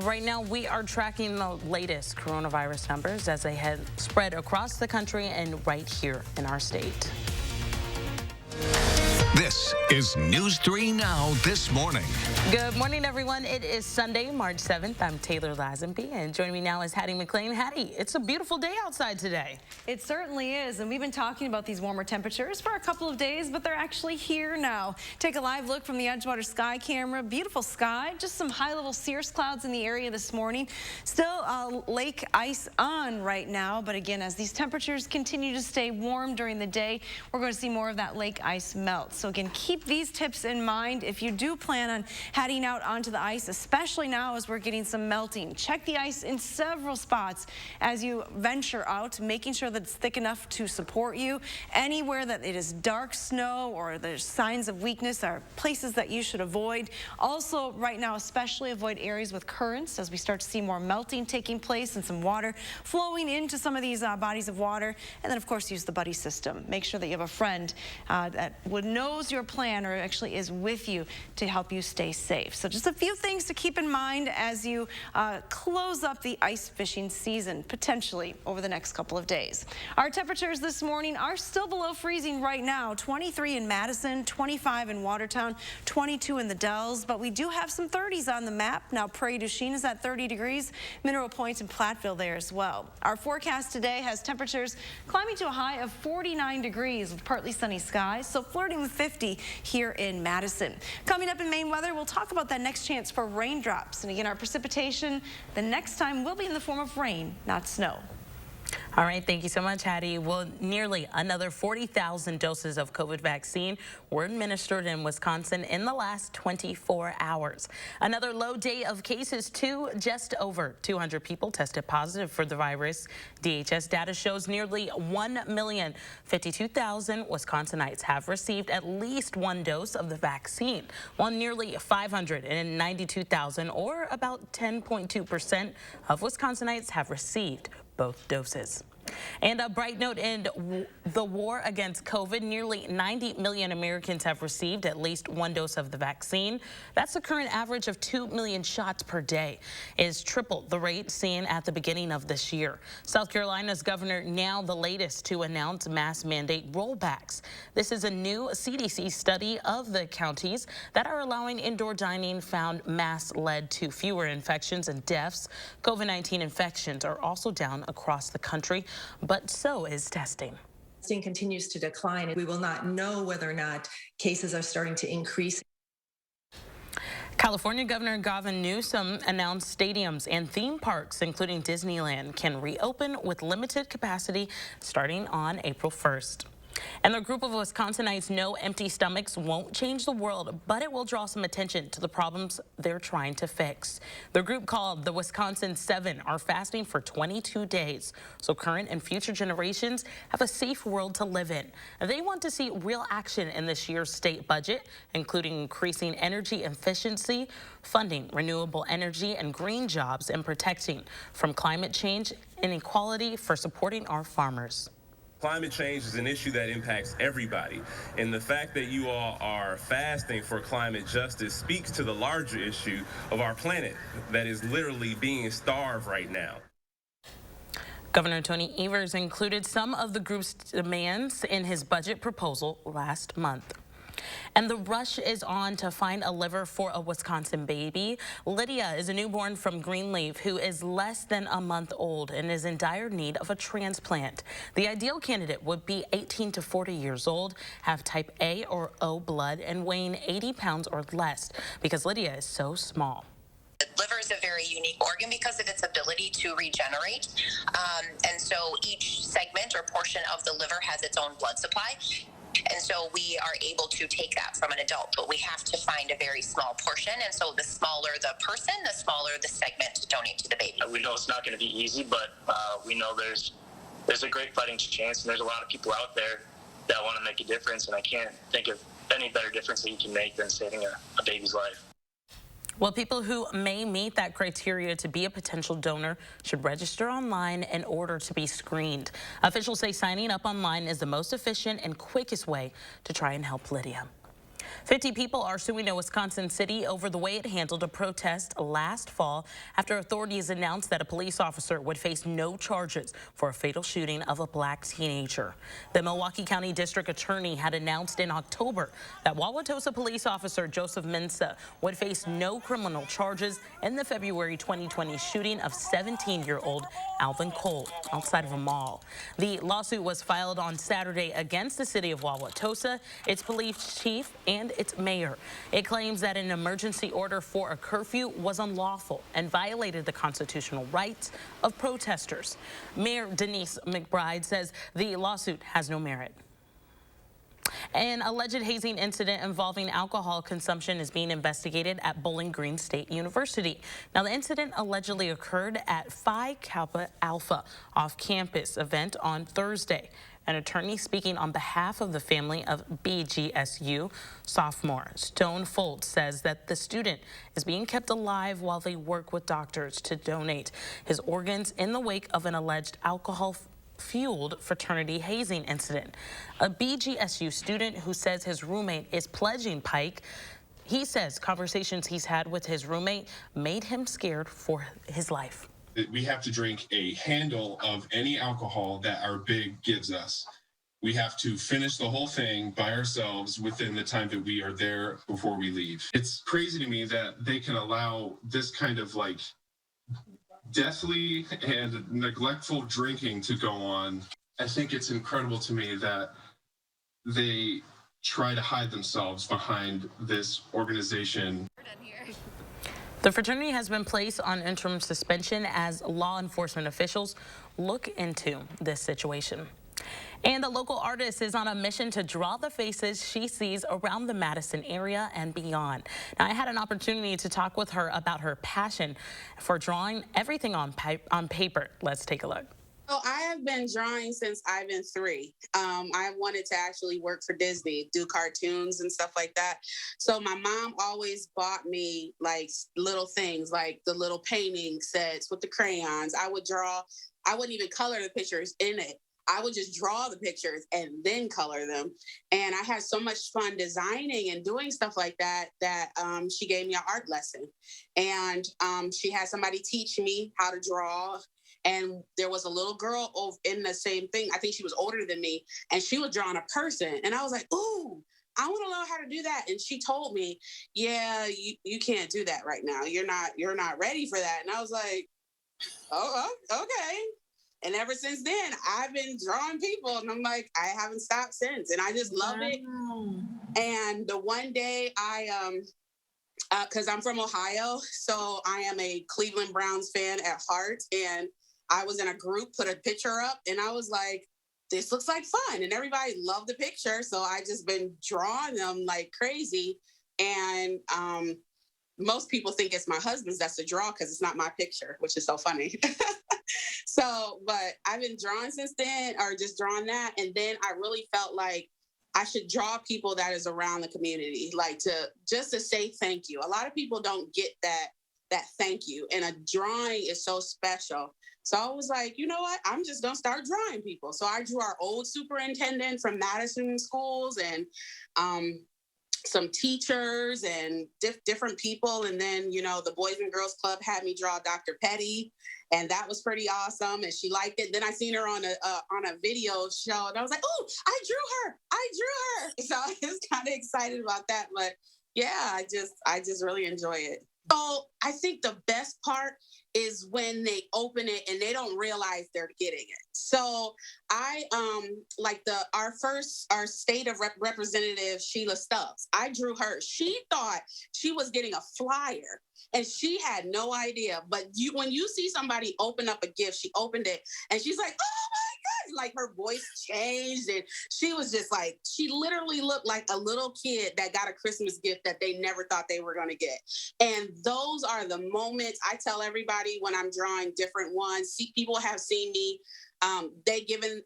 Right now, we are tracking the latest coronavirus numbers as they have spread across the country and right here in our state. This is News 3 Now This Morning. Good morning, everyone. It is Sunday, March 7th. I'm Taylor Lazenby, and joining me now is Hattie McLean. Hattie, it's a beautiful day outside today. It certainly is, and we've been talking about these warmer temperatures for a couple of days, but they're actually here now. Take a live look from the Edgewater Sky Camera. Beautiful sky, just some high-level cirrus clouds in the area this morning. Still lake ice on right now, but again, as these temperatures continue to stay warm during the day, we're going to see more of that lake ice melt. So again, keep these tips in mind if you do plan on heading out onto the ice, especially now as we're getting some melting. Check the ice in several spots as you venture out, making sure that it's thick enough to support you. Anywhere that it is dark snow or there's signs of weakness are places that you should avoid. Also, right now, especially avoid areas with currents as we start to see more melting taking place and some water flowing into some of these bodies of water. And then, of course, use the buddy system. Make sure that you have a friend that knows your plan or actually is with you to help you stay safe. So just a few things to keep in mind as you close up the ice fishing season, potentially over the next couple of days. Our temperatures this morning are still below freezing right now. 23 in Madison, 25 in Watertown, 22 in the Dells, but we do have some 30s on the map. Now Prairie du Chien is at 30 degrees, Mineral Point and Platteville there as well. Our forecast today has temperatures climbing to a high of 49 degrees with partly sunny skies, so flirting with 50 here in Madison. Coming up in Maine weather, we'll talk about that next chance for raindrops. And again, our precipitation the next time will be in the form of rain, not snow. All right, thank you so much, Hattie. Well, nearly another 40,000 doses of COVID vaccine were administered in Wisconsin in the last 24 hours. Another low day of cases, too. Just over 200 people tested positive for the virus. DHS data shows nearly 1,052,000 Wisconsinites have received at least one dose of the vaccine, while nearly 592,000, or about 10.2% of Wisconsinites, have received both doses. And a bright note in the war against COVID, nearly 90 million Americans have received at least one dose of the vaccine. That's the current average of 2 million shots per day. It is triple the rate seen at the beginning of this year. South Carolina's governor now the latest to announce mask mandate rollbacks. This is a new CDC study of the counties that are allowing indoor dining found masks led to fewer infections and deaths. COVID-19 infections are also down across the country, but so is testing. Testing continues to decline, and we will not know whether or not cases are starting to increase. California Governor Gavin Newsom announced stadiums and theme parks, including Disneyland, can reopen with limited capacity starting on April 1st. And the group of Wisconsinites know empty stomachs won't change the world, but it will draw some attention to the problems they're trying to fix. The group, called the Wisconsin 7, are fasting for 22 days, so current and future generations have a safe world to live in. They want to see real action in this year's state budget, including increasing energy efficiency, funding renewable energy and green jobs, and protecting from climate change inequality for supporting our farmers. Climate change is an issue that impacts everybody, and the fact that you all are fasting for climate justice speaks to the larger issue of our planet that is literally being starved right now. Governor Tony Evers included some of the group's demands in his budget proposal last month. And the rush is on to find a liver for a Wisconsin baby. Lydia is a newborn from Greenleaf who is less than a month old and is in dire need of a transplant. The ideal candidate would be 18 to 40 years old, have type A or O blood, and weighing 80 pounds or less because Lydia is so small. The liver is a very unique organ because of its ability to regenerate. And so each segment or portion of the liver has its own blood supply. And so we are able to take that from an adult, but we have to find a very small portion. And so the smaller the person, the smaller the segment to donate to the baby. We know it's not going to be easy, but we know there's a great fighting chance, and there's a lot of people out there that want to make a difference. And I can't think of any better difference that you can make than saving a baby's life. Well, people who may meet that criteria to be a potential donor should register online in order to be screened. Officials say signing up online is the most efficient and quickest way to try and help Lydia. 50 people are suing a Wisconsin city over the way it handled a protest last fall after authorities announced that a police officer would face no charges for a fatal shooting of a black teenager. The Milwaukee County District Attorney had announced in October that Wauwatosa police officer Joseph Mensa would face no criminal charges in the February 2020 shooting of 17-year-old Alvin Cole outside of a mall. The lawsuit was filed on Saturday against the city of Wauwatosa, its police chief, and its mayor. It claims that an emergency order for a curfew was unlawful and violated the constitutional rights of protesters. Mayor Denise McBride says the lawsuit has no merit. An alleged hazing incident involving alcohol consumption is being investigated at Bowling Green State University. Now, the incident allegedly occurred at Phi Kappa Alpha off-campus event on Thursday. An attorney speaking on behalf of the family of BGSU sophomore Stone Fold says that the student is being kept alive while they work with doctors to donate his organs in the wake of an alleged alcohol-fueled fraternity hazing incident. A BGSU student who says his roommate is pledging Pike. He says conversations he's had with his roommate made him scared for his life. We have to drink a handle of any alcohol that our big gives us. We have to finish the whole thing by ourselves within the time that we are there before we leave. It's crazy to me that they can allow this kind of like deathly and neglectful drinking to go on. I think it's incredible to me that they try to hide themselves behind this organization. The fraternity has been placed on interim suspension as law enforcement officials look into this situation. And the local artist is on a mission to draw the faces she sees around the Madison area and beyond. Now, I had an opportunity to talk with her about her passion for drawing everything on paper. Let's take a look. So I have been drawing since I've been 3. I wanted to actually work for Disney, do cartoons and stuff like that. So my mom always bought me like little things, like the little painting sets with the crayons. I would draw. I wouldn't even color the pictures in it. I would just draw the pictures and then color them. And I had so much fun designing and doing stuff like that, she gave me an art lesson. And she had somebody teach me how to draw. And there was a little girl in the same thing. I think she was older than me. And she was drawing a person. And I was like, ooh, I want to learn how to do that. And she told me, yeah, you can't do that right now. You're not ready for that. And I was like, oh, okay. And ever since then, I've been drawing people. And I'm like, I haven't stopped since. And I just love it. And the one day because I'm from Ohio, so I am a Cleveland Browns fan at heart. And I was in a group, put a picture up, and I was like, this looks like fun. And everybody loved the picture. So I just been drawing them like crazy. And most people think it's my husband's that's to draw because it's not my picture, which is so funny. So, but I've been drawing since then, or just drawing that. And then I really felt like I should draw people that is around the community, like to say thank you. A lot of people don't get that thank you. And a drawing is so special. So I was like, you know what? I'm just going to start drawing people. So I drew our old superintendent from Madison schools and some teachers and different people. And then, the Boys and Girls Club had me draw Dr. Petty. And that was pretty awesome. And she liked it. Then I seen her on a video show. And I was like, oh, I drew her. So I was kind of excited about that. But yeah, I just really enjoy it. So I think the best part is when they open it and they don't realize they're getting it. So I our state of representative, Sheila Stubbs, I drew her. She thought she was getting a flyer and she had no idea. But when you see somebody open up a gift, she opened it and she's like, oh my God, like her voice changed. And she was just like, she literally looked like a little kid that got a Christmas gift that they never thought they were going to get. And those are the moments I tell everybody when I'm drawing different ones. People have seen me, they given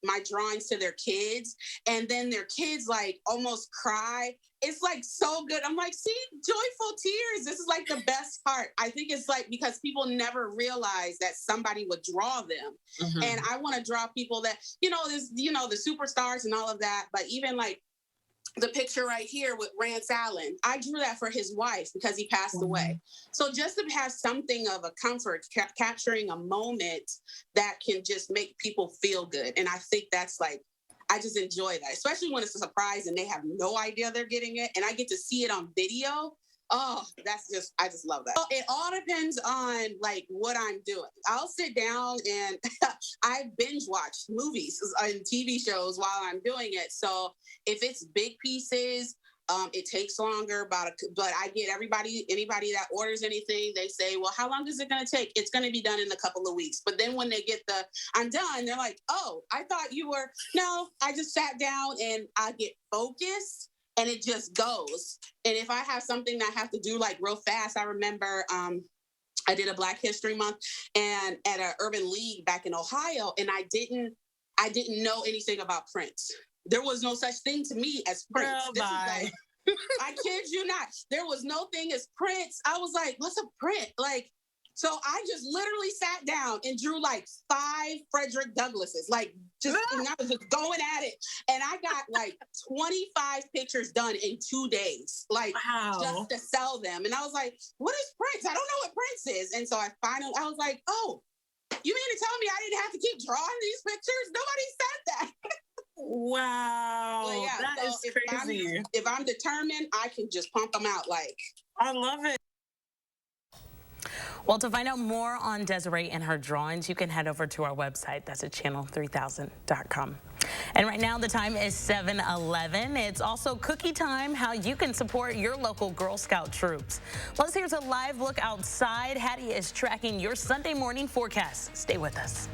my drawings to their kids, and then their kids like almost cry. It's like so good. I'm like, see, joyful tears. This is like the best part. I think it's like because people never realize that somebody would draw them. Mm-hmm. And I want to draw people that, there's, the superstars and all of that. But even like the picture right here with Rance Allen, I drew that for his wife because he passed away. So just to have something of a comfort, capturing a moment that can just make people feel good. And I think that's like, I just enjoy that, especially when it's a surprise and they have no idea they're getting it. And I get to see it on video. Oh, I just love that. It all depends on like what I'm doing. I'll sit down and I binge watch movies and TV shows while I'm doing it. So if it's big pieces, it takes longer, but I get anybody that orders anything, they say, well, how long is it going to take? It's going to be done in a couple of weeks. But then when they get I'm done, they're like, oh, I thought you were, no, I just sat down and I get focused. And it just goes. And if I have something that I have to do like real fast, I remember I did a Black History Month and at an Urban League back in Ohio, and I didn't know anything about Prince. There was no such thing to me as Prince. Girl, bye. I kid you not. There was no thing as Prince. I was like, what's a print? Like, so I just literally sat down and drew like 5 Frederick Douglasses, like and I was just going at it. And I got like 25 pictures done in 2 days, like just to sell them. And I was like, what is Prince? I don't know what Prince is. And so I was like, oh, you mean to tell me I didn't have to keep drawing these pictures? Nobody said that. Wow, Well, yeah, that is crazy. If I'm determined, I can just pump them out like. I love it. Well, to find out more on Desiree and her drawings, you can head over to our website. That's at channel3000.com. And right now the time is 7:11. It's also cookie time, how you can support your local Girl Scout troops. Plus, here's a live look outside. Hattie is tracking your Sunday morning forecast. Stay with us.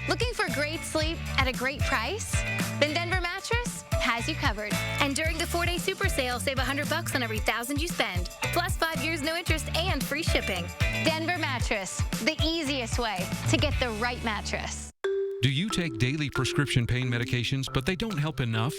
Looking for great sleep at a great price? Then Denver Mattress has you covered. And during the 4-day super sale, save $100 on every $1,000 you spend. Plus 5 years no interest and free shipping. Denver Mattress, the easiest way to get the right mattress. Do you take daily prescription pain medications, but they don't help enough?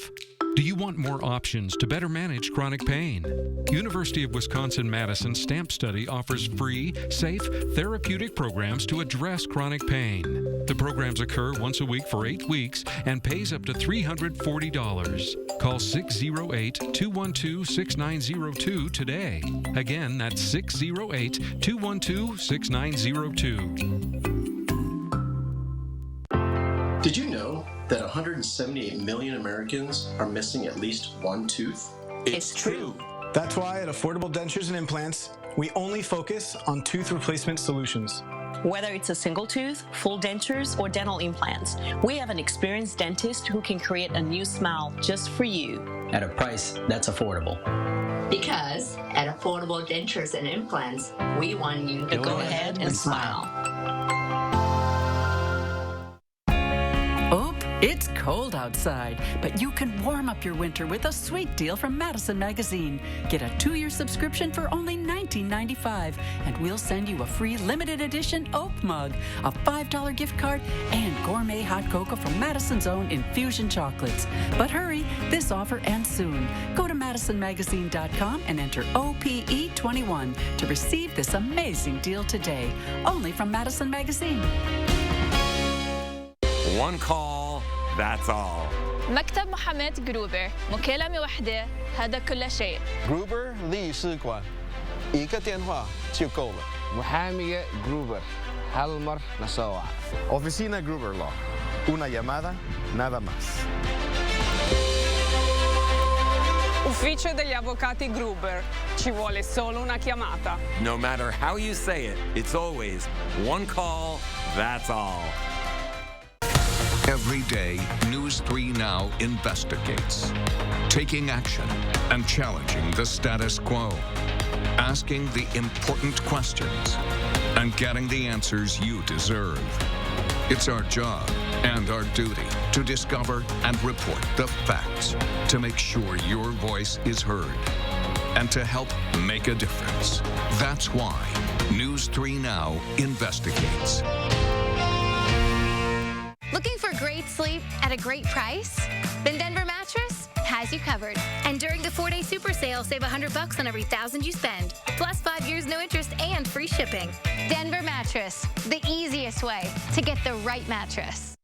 Do you want more options to better manage chronic pain? University of Wisconsin-Madison STAMP Study offers free, safe, therapeutic programs to address chronic pain. The programs occur once a week for 8 weeks and pays up to $340. Call 608-212-6902 today. Again, that's 608-212-6902. Did you know that 178 million Americans are missing at least one tooth? It's true. That's why at Affordable Dentures and Implants, we only focus on tooth replacement solutions. Whether it's a single tooth, full dentures, or dental implants, we have an experienced dentist who can create a new smile just for you. At a price that's affordable. Because at Affordable Dentures and Implants, we want you to go ahead and smile. It's cold outside, but you can warm up your winter with a sweet deal from Madison Magazine. Get a 2-year subscription for only $19.95, and we'll send you a free limited edition Aarp mug, a $5 gift card, and gourmet hot cocoa from Madison's own infusion chocolates. But hurry, this offer ends soon. Go to MadisonMagazine.com and enter OPE21 to receive this amazing deal today. Only from Madison Magazine. One call, that's all. مكتب محاماة جروبر، مكالمة واحدة، هذا كل شيء. جروبر 律师馆，一个电话就够了。محامية جروبر، هالمر نسوع. Oficina Gruber Law, una llamada, nada más. Ufficio degli avvocati Gruber, ci vuole solo una chiamata. No matter how you say it, it's always one call, that's all. Every day, News 3 Now investigates, taking action and challenging the status quo, asking the important questions, and getting the answers you deserve. It's our job and our duty to discover and report the facts, to make sure your voice is heard, and to help make a difference. That's why News 3 Now investigates. Looking for great sleep at a great price? Then Denver Mattress has you covered. And during the 4-day super sale, save $100 on every $1,000 you spend. Plus 5 years no interest and free shipping. Denver Mattress, the easiest way to get the right mattress.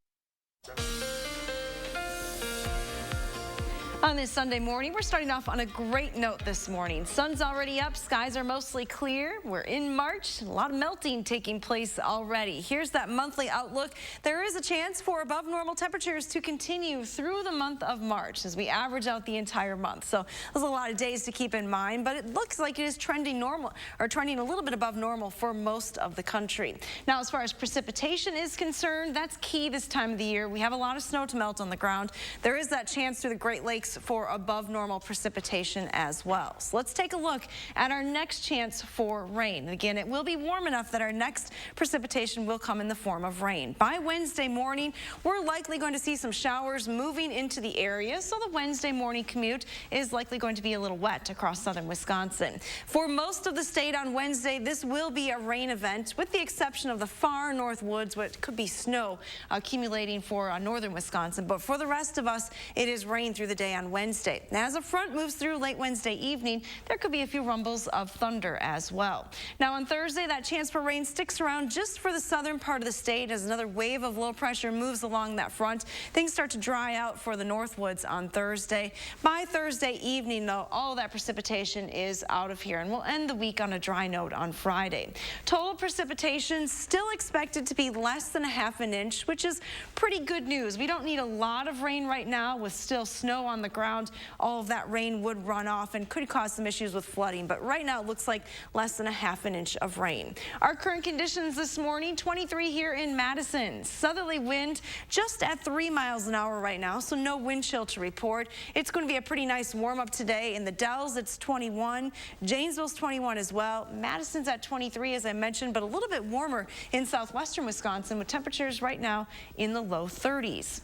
On this Sunday morning, we're starting off on a great note this morning. Sun's already up, skies are mostly clear. We're in March, a lot of melting taking place already. Here's that monthly outlook. There is a chance for above normal temperatures to continue through the month of March as we average out the entire month. So there's a lot of days to keep in mind, but it looks like it is trending normal, or trending a little bit above normal for most of the country. Now, as far as precipitation is concerned, that's key this time of the year. We have a lot of snow to melt on the ground. There is that chance through the Great Lakes for above normal precipitation as well. So let's take a look at our next chance for rain. And again, it will be warm enough that our next precipitation will come in the form of rain. By Wednesday morning, we're likely going to see some showers moving into the area, so the Wednesday morning commute is likely going to be a little wet across southern Wisconsin. For most of the state on Wednesday, this will be a rain event, with the exception of the far north woods, where it could be snow accumulating for northern Wisconsin. But for the rest of us, it is rain through the day on Wednesday. Now, as a front moves through late Wednesday evening, there could be a few rumbles of thunder as well. Now, on Thursday, that chance for rain sticks around just for the southern part of the state as another wave of low pressure moves along that front. Things start to dry out for the Northwoods on Thursday. By Thursday evening, though, all of that precipitation is out of here, and we'll end the week on a dry note on Friday. Total precipitation still expected to be less than a half an inch, which is pretty good news. We don't need a lot of rain right now with still snow on the ground. All of that rain would run off and could cause some issues with flooding, but right now it looks like less than a half an inch of rain. Our current conditions this morning, 23 here in Madison. Southerly wind just at 3 miles an hour right now, so no wind chill to report. It's going to be a pretty nice warm up today. In the Dells, it's 21. Janesville's 21 as well. Madison's at 23, as I mentioned, but a little bit warmer in southwestern Wisconsin with temperatures right now in the low 30s.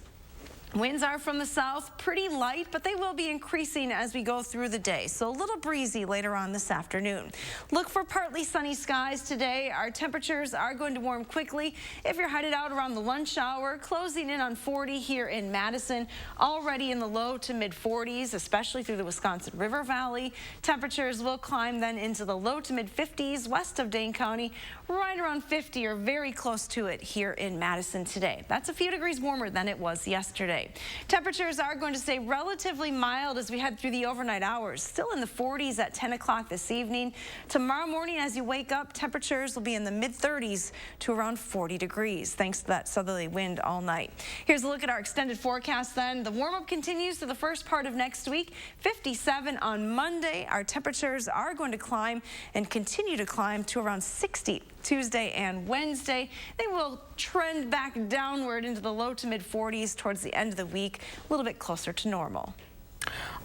Winds are from the south, pretty light, but they will be increasing as we go through the day, so a little breezy later on this afternoon. Look for partly sunny skies today. Our temperatures are going to warm quickly. If you're headed out around the lunch hour, closing in on 40 here in Madison, already in the low to mid 40s, especially through the Wisconsin River Valley. Temperatures will climb then into the low to mid 50s west of Dane County, right around 50 or very close to it here in Madison today. That's a few degrees warmer than it was yesterday. Temperatures are going to stay relatively mild as we head through the overnight hours. Still in the 40s at 10 o'clock this evening. Tomorrow morning as you wake up, temperatures will be in the mid 30s to around 40 degrees thanks to that southerly wind all night. Here's a look at our extended forecast then. The warm up continues to the first part of next week. 57 on Monday. Our temperatures are going to climb and continue to climb to around 60 Tuesday and Wednesday. They will trend back downward into the low to mid 40s towards the end of the week, a little bit closer to normal.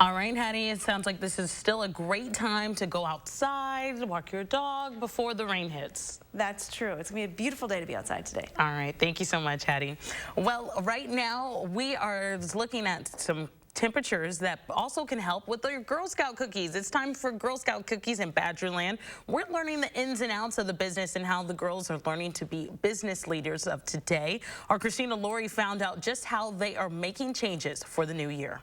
All right, Hattie, it sounds like this is still a great time to go outside, walk your dog before the rain hits. That's true. It's going to be a beautiful day to be outside today. All right. Thank you so much, Hattie. Well, right now we are looking at some temperatures that also can help with your Girl Scout cookies. It's time for Girl Scout cookies in Badgerland. We're learning the ins and outs of the business and how the girls are learning to be business leaders of today. Our Christina Laurie found out just how they are making changes for the new year.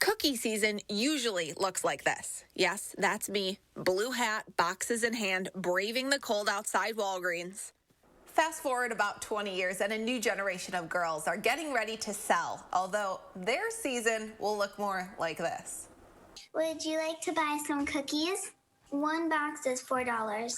Cookie season usually looks like this. Yes, that's me, blue hat, boxes in hand, braving the cold outside Walgreens. Fast forward about 20 years and a new generation of girls are getting ready to sell, although their season will look more like this. Would you like to buy some cookies? One box is $4.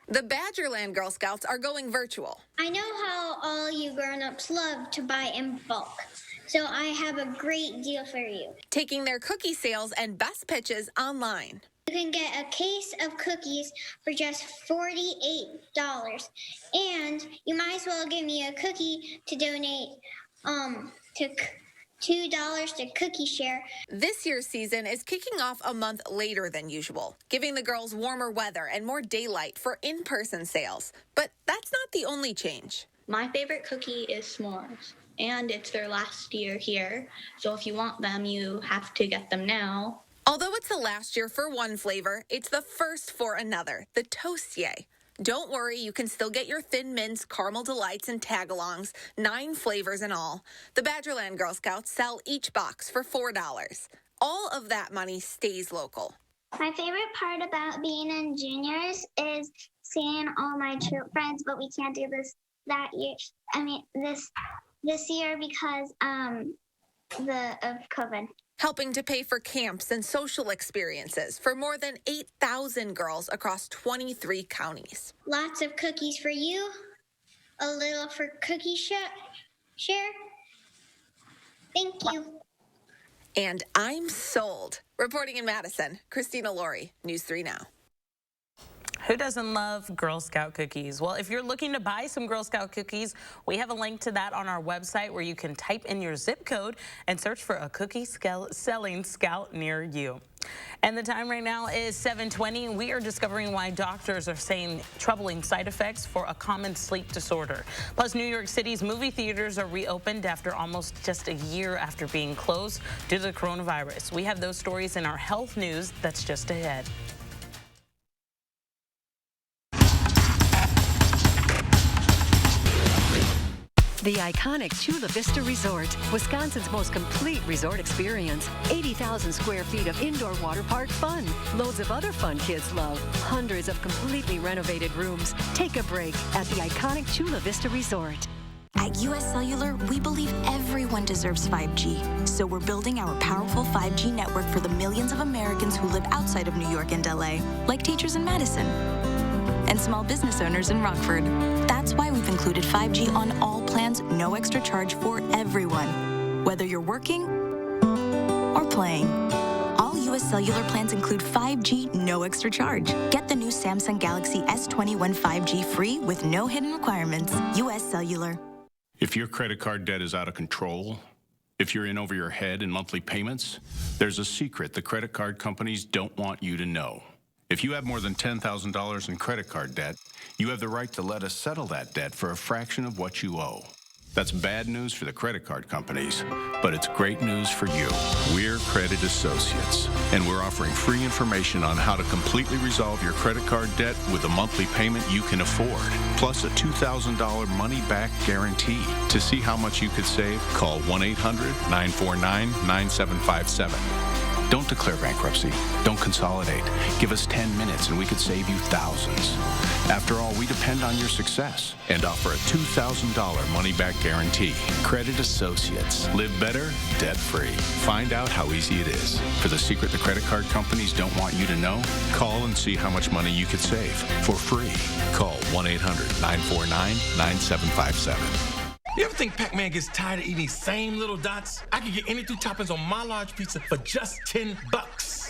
The Badgerland Girl Scouts are going virtual. I know how all you grown-ups love to buy in bulk, so I have a great deal for you. Taking their cookie sales and best pitches online. You can get a case of cookies for just $48, and you might as well give me a cookie to donate to $2 to Cookie Share. This year's season is kicking off a month later than usual, giving the girls warmer weather and more daylight for in-person sales. But that's not the only change. My favorite cookie is s'mores, and it's their last year here, so if you want them, you have to get them now. Although it's the last year for one flavor, it's the first for another, the Toastier. Don't worry, you can still get your Thin Mints, Caramel Delights, and Tagalongs, 9 flavors in all. The Badgerland Girl Scouts sell each box for $4. All of that money stays local. My favorite part about being in juniors is seeing all my troop friends, but we can't do this this year because of COVID. helping to pay for camps and social experiences for more than 8,000 girls across 23 counties. Lots of cookies for you, a little for cookie share. Thank you. And I'm sold. Reporting in Madison, Christina Laurie, News 3 Now. Who doesn't love Girl Scout cookies? Well, if you're looking to buy some Girl Scout cookies, we have a link to that on our website where you can type in your zip code and search for a cookie selling Scout near you. And the time right now is 7:20. We are discovering why doctors are saying troubling side effects for a common sleep disorder. Plus, New York City's movie theaters are reopened after almost just a year after being closed due to the coronavirus. We have those stories in our health news that's just ahead. The iconic Chula Vista Resort, Wisconsin's most complete resort experience. 80,000 square feet of indoor water park fun. Loads of other fun kids love. Hundreds of completely renovated rooms. Take a break at the iconic Chula Vista Resort. At US Cellular, we believe everyone deserves 5G. So we're building our powerful 5G network for the millions of Americans who live outside of New York and LA, like teachers in Madison and small business owners in Rockford. That's why we've included 5G on all plans, no extra charge for everyone, whether you're working or playing. All US Cellular plans include 5G, no extra charge. Get the new Samsung Galaxy S21 5G free with no hidden requirements. US Cellular. If your credit card debt is out of control, if you're in over your head in monthly payments, there's a secret the credit card companies don't want you to know. If you have more than $10,000 in credit card debt, you have the right to let us settle that debt for a fraction of what you owe. That's bad news for the credit card companies, but it's great news for you. We're Credit Associates, and we're offering free information on how to completely resolve your credit card debt with a monthly payment you can afford, plus a $2,000 money-back guarantee. To see how much you could save, call 1-800-949-9757. Don't declare bankruptcy. Don't consolidate. Give us 10 minutes and we could save you thousands. After all, we depend on your success and offer a $2,000 money-back guarantee. Credit Associates. Live better, debt-free. Find out how easy it is. For the secret the credit card companies don't want you to know, call and see how much money you could save for free. Call 1-800-949-9757. You ever think Pac-Man gets tired of eating these same little dots? I can get any 3 toppings on my large pizza for just $10.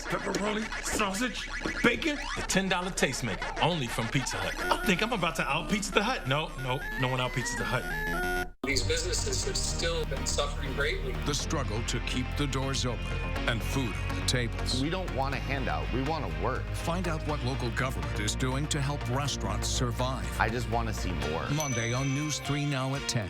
Pepperoni, sausage, bacon, the $10 tastemaker, only from Pizza Hut. I think I'm about to out-pizza the Hut. No one out-pizzas the Hut. These businesses have still been suffering greatly. The struggle to keep the doors open and food on the tables. We don't want a handout. We want to work. Find out what local government is doing to help restaurants survive. I just want to see more. Monday on News 3 Now at 10.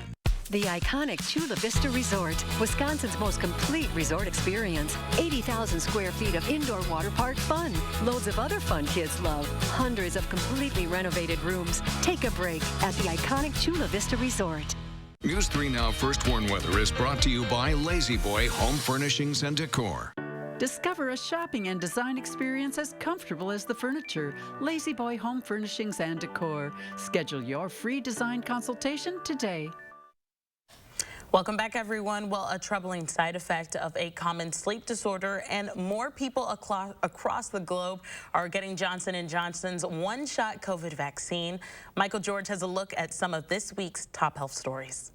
The iconic Chula Vista Resort, Wisconsin's most complete resort experience. 80,000 square feet of indoor water park fun. Loads of other fun kids love. Hundreds of completely renovated rooms. Take a break at the iconic Chula Vista Resort. News 3 Now First Warn Weather is brought to you by Lazy Boy Home Furnishings and Decor. Discover a shopping and design experience as comfortable as the furniture. Lazy Boy Home Furnishings and Decor. Schedule your free design consultation today. Welcome back, everyone. Well, a troubling side effect of a common sleep disorder, and more people across the globe are getting Johnson & Johnson's one-shot COVID vaccine. Michael George has a look at some of this week's top health stories.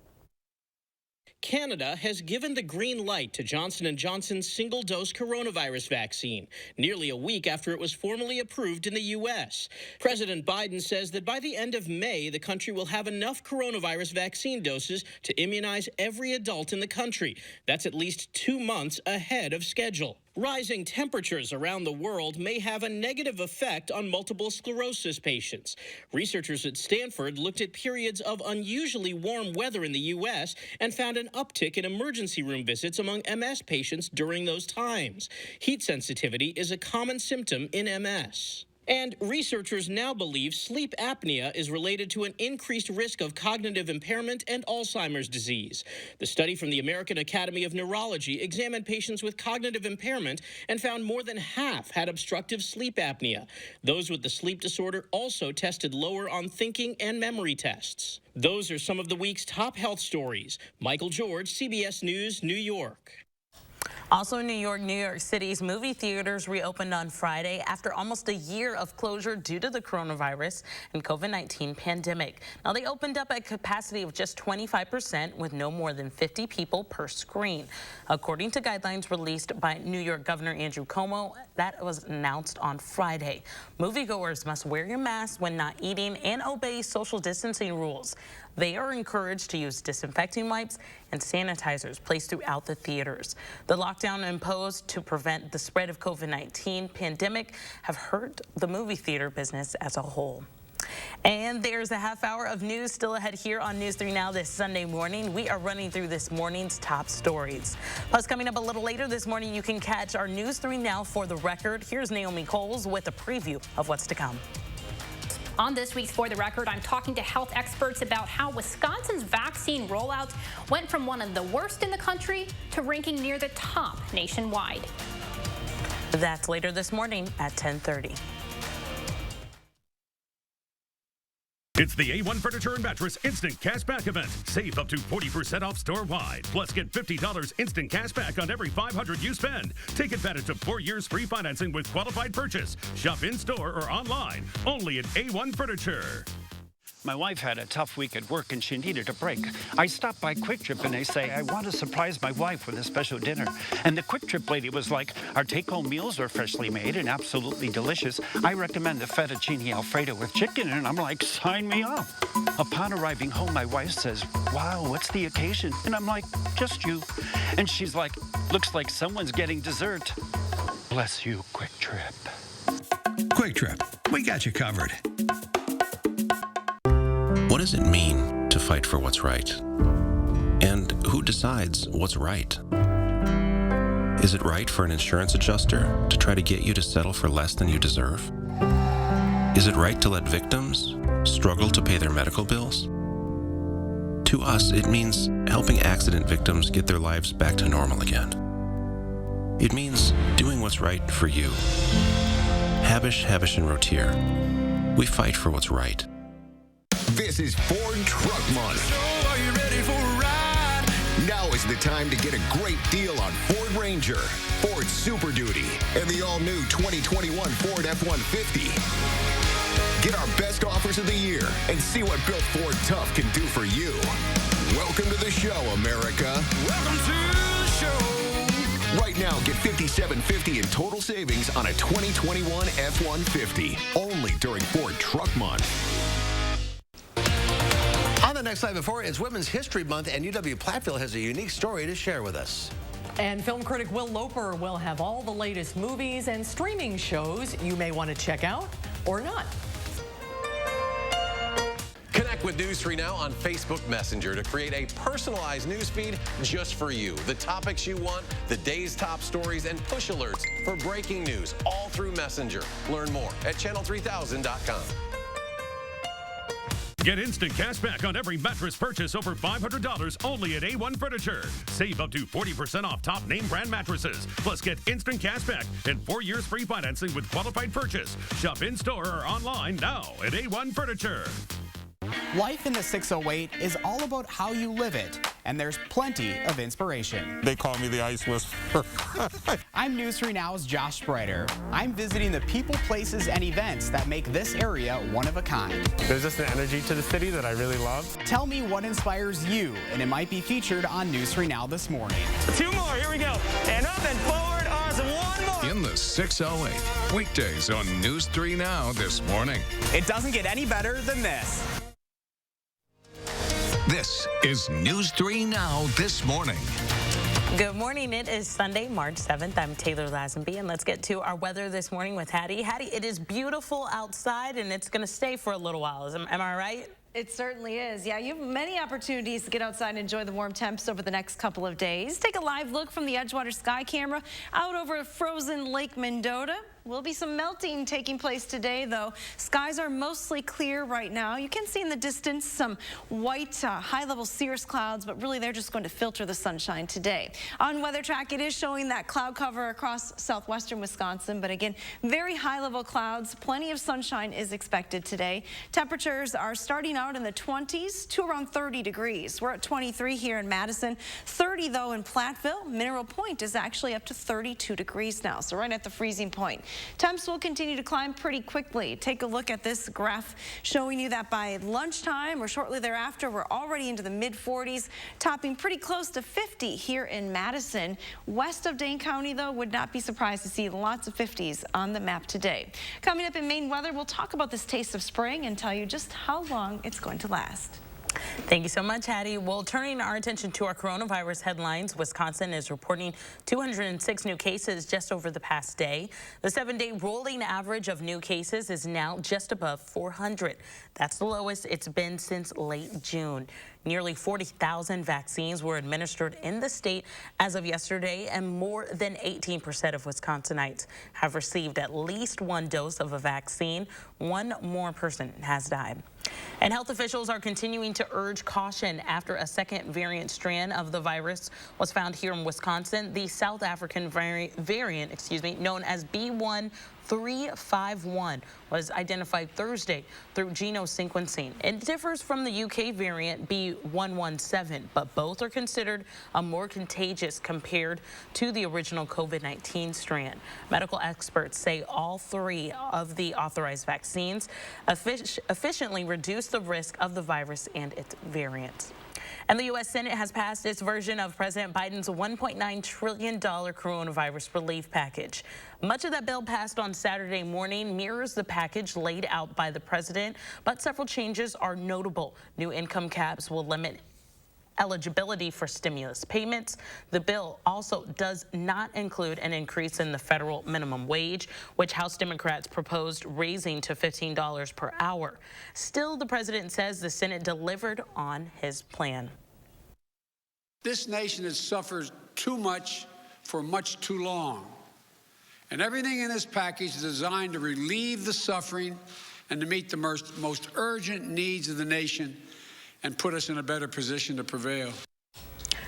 Canada has given the green light to Johnson & Johnson's single-dose coronavirus vaccine, nearly a week after it was formally approved in the U.S. President Biden says that by the end of May, the country will have enough coronavirus vaccine doses to immunize every adult in the country. That's at least 2 months ahead of schedule. Rising temperatures around the world may have a negative effect on multiple sclerosis patients. Researchers at Stanford looked at periods of unusually warm weather in the U.S. and found an uptick in emergency room visits among MS patients during those times. Heat sensitivity is a common symptom in MS. And researchers now believe sleep apnea is related to an increased risk of cognitive impairment and Alzheimer's disease. The study from the American Academy of Neurology examined patients with cognitive impairment and found more than half had obstructive sleep apnea. Those with the sleep disorder also tested lower on thinking and memory tests. Those are some of the week's top health stories. Michael George, CBS News, New York. Also in New York City's movie theaters reopened on Friday after almost a year of closure due to the coronavirus and COVID-19 pandemic. Now, they opened up at capacity of just 25% with no more than 50 people per screen. According to guidelines released by New York Governor Andrew Cuomo, that was announced on Friday. Moviegoers must wear your mask when not eating and obey social distancing rules. They are encouraged to use disinfecting wipes and sanitizers placed throughout the theaters. The lockdown imposed to prevent the spread of COVID-19 pandemic have hurt the movie theater business as a whole. And there's a half hour of news still ahead here on News 3 Now this Sunday morning. We are running through this morning's top stories. Plus, coming up a little later this morning, you can catch our News 3 Now For the Record. Here's Naomi Coles with a preview of what's to come. On this week's For the Record, I'm talking to health experts about how Wisconsin's vaccine rollout went from one of the worst in the country to ranking near the top nationwide. That's later this morning at 10:30. It's the A1 Furniture and Mattress Instant Cashback event. Save up to 40% off store-wide. Plus, get $50 instant cashback on every $500 you spend. Take advantage of 4 years free financing with qualified purchase. Shop in-store or online. Only at A1 Furniture. My wife had a tough week at work and she needed a break. I stopped by Quick Trip and they say, I want to surprise my wife with a special dinner. And the Quick Trip lady was like, our take-home meals are freshly made and absolutely delicious. I recommend the fettuccine Alfredo with chicken. And I'm like, sign me up. Upon arriving home, my wife says, wow, what's the occasion? And I'm like, just you. And she's like, looks like someone's getting dessert. Bless you, Quick Trip. Quick Trip, we got you covered. What does it mean to fight for what's right? And who decides what's right? Is it right for an insurance adjuster to try to get you to settle for less than you deserve? Is it right to let victims struggle to pay their medical bills? To us, it means helping accident victims get their lives back to normal again. It means doing what's right for you. Havish, and Rotier. We fight for what's right. This is Ford Truck Month. So are you ready for a ride? Now is the time to get a great deal on Ford Ranger, Ford Super Duty, and the all-new 2021 Ford F-150. Get our best offers of the year and see what Built Ford Tough can do for you. Welcome to the show, America. Welcome to the show. Right now, get $5,750 in total savings on a 2021 F-150. Only during Ford Truck Month. On the next Live Before, it's Women's History Month, and UW-Platteville has a unique story to share with us. And film critic Will Loper will have all the latest movies and streaming shows you may want to check out or not. Connect with News 3 Now on Facebook Messenger to create a personalized news feed just for you. The topics you want, the day's top stories, and push alerts for breaking news, all through Messenger. Learn more at channel3000.com. Get instant cash back on every mattress purchase over $500 only at A1 Furniture. Save up to 40% off top name brand mattresses. Plus, get instant cash back and 4 years free financing with qualified purchase. Shop in-store or online now at A1 Furniture. Life in the 608 is all about how you live it, and there's plenty of inspiration. They call me the Ice Whisperer. I'm News 3 Now's Josh Spreiter. I'm visiting the people, places, and events that make this area one of a kind. There's just an energy to the city that I really love. Tell me what inspires you, and it might be featured on News 3 Now this morning. 2 more, here we go. And up and forward, awesome, 1 more. In the 608, weekdays on News 3 Now this morning. It doesn't get any better than this. This is News 3 Now this morning. Good morning. It is Sunday, March 7th. I'm Taylor Lazenby, and let's get to our weather this morning with Hattie. Hattie, it is beautiful outside, and it's going to stay for a little while. Am I right? It certainly is. Yeah, you have many opportunities to get outside and enjoy the warm temps over the next couple of days. Take a live look from the Edgewater Sky Camera out over frozen Lake Mendota. Will be some melting taking place today, though. Skies are mostly clear right now. You can see in the distance some white high-level cirrus clouds, but really they're just going to filter the sunshine today. On Weather Track, it is showing that cloud cover across southwestern Wisconsin, but again, very high-level clouds. Plenty of sunshine is expected today. Temperatures are starting out in the 20s to around 30 degrees. We're at 23 here in Madison, 30 though in Platteville. Mineral Point is actually up to 32 degrees now, so right at the freezing point. Temps will continue to climb pretty quickly. Take a look at this graph showing you that by lunchtime or shortly thereafter, we're already into the mid-40s, topping pretty close to 50 here in Madison. West of Dane County, though, would not be surprised to see lots of 50s on the map today. Coming up in Maine weather, we'll talk about this taste of spring and tell you just how long it's going to last. Thank you so much, Hattie. Well, turning our attention to our coronavirus headlines, Wisconsin is reporting 206 new cases just over the past day. The 7-day rolling average of new cases is now just above 400. That's the lowest it's been since late June. Nearly 40,000 vaccines were administered in the state as of yesterday, and more than 18% of Wisconsinites have received at least one dose of a vaccine. One more person has died. And health officials are continuing to urge caution after a second variant strand of the virus was found here in Wisconsin. The South African variant, known as B.1.351, was identified Thursday through genome sequencing. It differs from the UK variant B.1.1.7, but both are considered more contagious compared to the original COVID-19 strand. Medical experts say all three of the authorized vaccines efficiently reduce the risk of the virus and its variants. And the U.S. Senate has passed its version of President Biden's $1.9 trillion coronavirus relief package. Much of that bill passed on Saturday morning mirrors the package laid out by the president, but several changes are notable. New income caps will limit eligibility for stimulus payments. The bill also does not include an increase in the federal minimum wage, which House Democrats proposed raising to $15 per hour. Still, the president says the Senate delivered on his plan. This nation has suffered too much for much too long. And everything in this package is designed to relieve the suffering and to meet the most urgent needs of the nation and put us in a better position to prevail.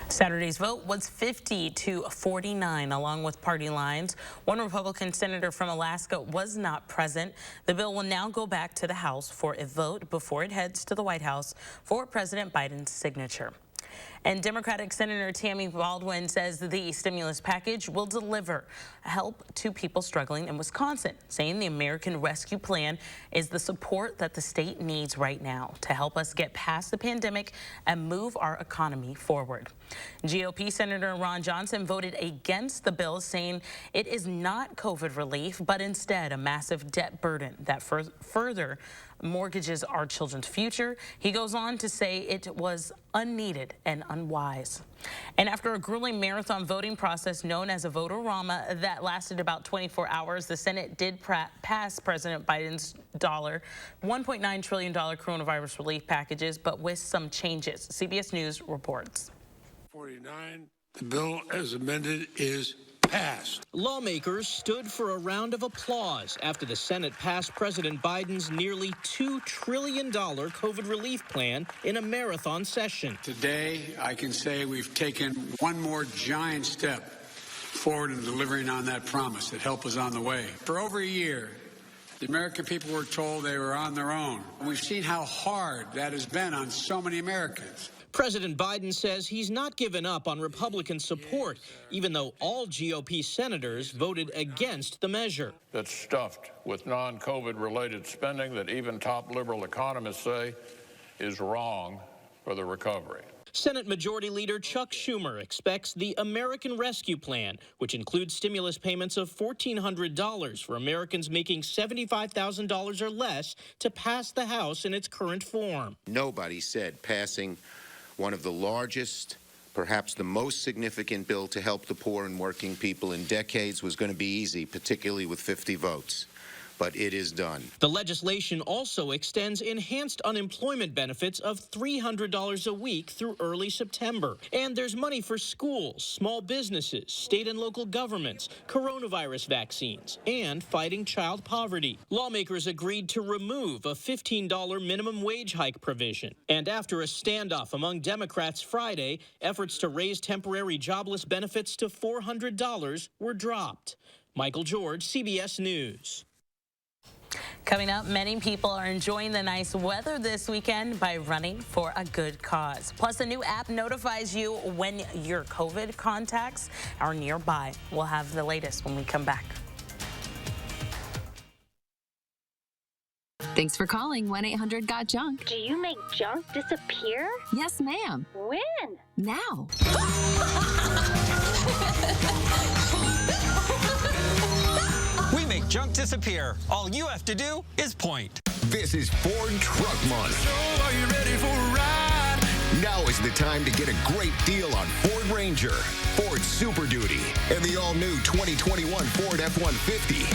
Saturday's vote was 50-49, along with party lines. One Republican senator from Alaska was not present. The bill will now go back to the House for a vote before it heads to the White House for President Biden's signature. And Democratic Senator Tammy Baldwin says the stimulus package will deliver help to people struggling in Wisconsin, saying the American Rescue Plan is the support that the state needs right now to help us get past the pandemic and move our economy forward. GOP Senator Ron Johnson voted against the bill, saying it is not COVID relief, but instead a massive debt burden that further mortgages our children's future. He goes on to say it was unneeded and unwise. And after a grueling marathon voting process known as a vote-a-rama that lasted about 24 hours, the Senate did pass President Biden's $1.9 trillion coronavirus relief packages, but with some changes. CBS News reports. 49, the bill as amended is passed. Lawmakers stood for a round of applause after the Senate passed President Biden's nearly $2 trillion COVID relief plan in a marathon session. Today, I can say we've taken one more giant step forward in delivering on that promise that help is on the way. For over a year, the American people were told they were on their own. We've seen how hard that has been on so many Americans. President Biden says he's not given up on Republican support, even though all GOP senators voted against the measure. That's stuffed with non-COVID related spending that even top liberal economists say is wrong for the recovery. Senate Majority Leader Chuck Schumer expects the American Rescue Plan, which includes stimulus payments of $1,400 for Americans making $75,000 or less, to pass the House in its current form. Nobody said passing one of the largest, perhaps the most significant bill to help the poor and working people in decades was going to be easy, particularly with 50 votes. but it is done. The legislation also extends enhanced unemployment benefits of $300 a week through early September. And there's money for schools, small businesses, state and local governments, coronavirus vaccines, and fighting child poverty. Lawmakers agreed to remove a $15 minimum wage hike provision. And after a standoff among Democrats Friday, efforts to raise temporary jobless benefits to $400 were dropped. Michael George, CBS News. Coming up, many people are enjoying the nice weather this weekend by running for a good cause. Plus, a new app notifies you when your COVID contacts are nearby. We'll have the latest when we come back. Thanks for calling 1-800-GOT-JUNK. Do you make junk disappear? Yes, ma'am. When? Now. We make junk disappear. All you have to do is point. This is Ford Truck Month. So are you ready for a ride? Now is the time to get a great deal on Ford Ranger, Ford Super Duty, and the all-new 2021 Ford F-150.